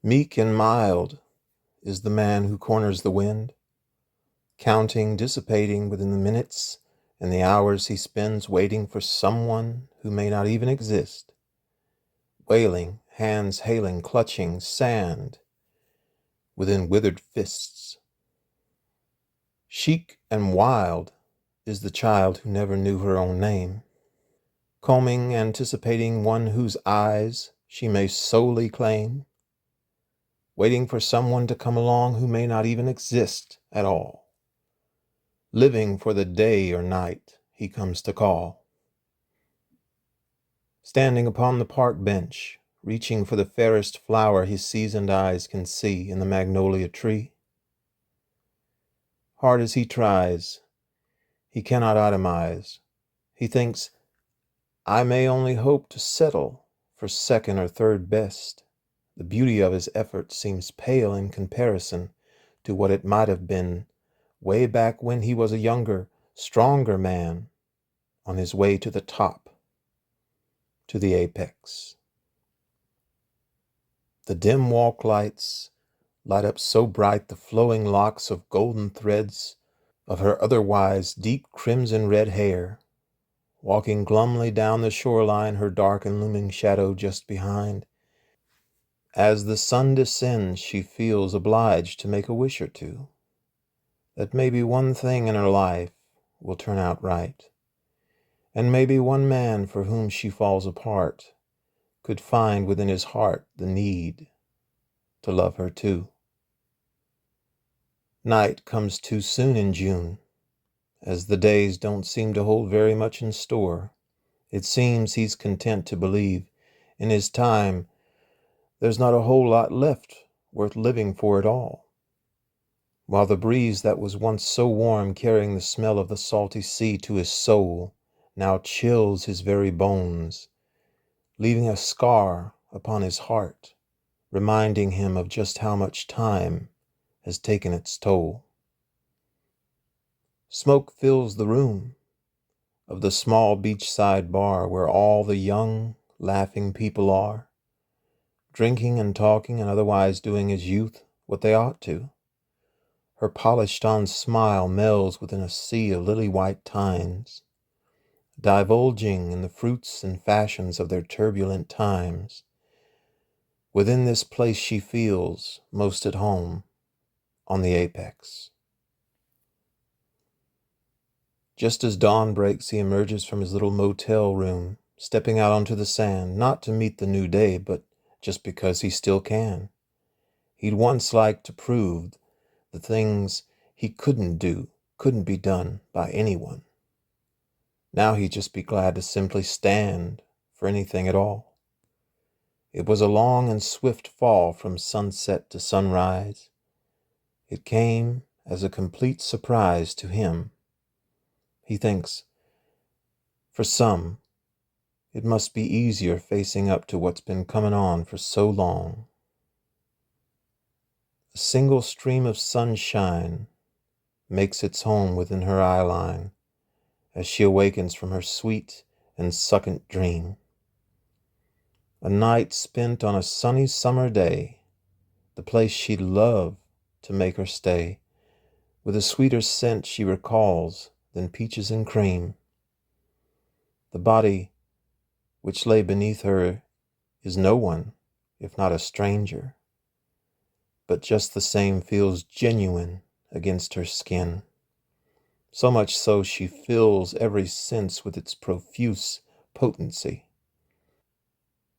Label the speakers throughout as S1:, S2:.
S1: Meek and mild is the man who corners the wind, counting, dissipating within the minutes and the hours he spends waiting for someone who may not even exist, wailing, hands hailing, clutching sand within withered fists. Chic and wild is the child who never knew her own name, combing, anticipating one whose eyes she may solely claim, waiting for someone to come along who may not even exist at all, living for the day or night he comes to call. Standing upon the park bench, reaching for the fairest flower his seasoned eyes can see in the magnolia tree. Hard as he tries, he cannot itemize. He thinks, I may only hope to settle for second or third best. The beauty of his effort seems pale in comparison to what it might have been way back when he was a younger, stronger man on his way to the top, to the apex. The dim walk lights light up so bright the flowing locks of golden threads of her otherwise deep crimson red hair, walking glumly down the shoreline, her dark and looming shadow just behind. As the sun descends, she feels obliged to make a wish or two, that maybe one thing in her life will turn out right, and maybe one man for whom she falls apart could find within his heart the need to love her too. Night comes too soon in June, as the days don't seem to hold very much in store. It seems he's content to believe in his time there's not a whole lot left worth living for at all, while the breeze that was once so warm, carrying the smell of the salty sea to his soul, now chills his very bones, leaving a scar upon his heart, reminding him of just how much time has taken its toll. Smoke fills the room of the small beachside bar where all the young, laughing people are, drinking and talking and otherwise doing as youth what they ought to. Her polished-on smile melds within a sea of lily-white tines, divulging in the fruits and fashions of their turbulent times. Within this place she feels most at home, on the apex. Just as dawn breaks, he emerges from his little motel room, stepping out onto the sand, not to meet the new day, but just because he still can. He'd once liked to prove the things he couldn't do couldn't be done by anyone. Now he'd just be glad to simply stand for anything at all. It was a long and swift fall from sunset to sunrise. It came as a complete surprise to him. He thinks, for some, it must be easier facing up to what's been coming on for so long. A single stream of sunshine makes its home within her eyeline as she awakens from her sweet and succulent dream. A night spent on a sunny summer day, the place she'd love to make her stay, with a sweeter scent she recalls than peaches and cream. The body which lay beneath her is no one, if not a stranger, but just the same feels genuine against her skin. So much so she fills every sense with its profuse potency.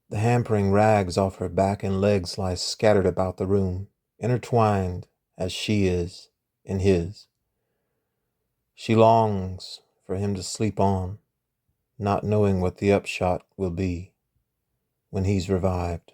S1: The hampering rags off her back and legs lie scattered about the room, intertwined as she is in his. She longs for him to sleep on, not knowing what the upshot will be when he's revived.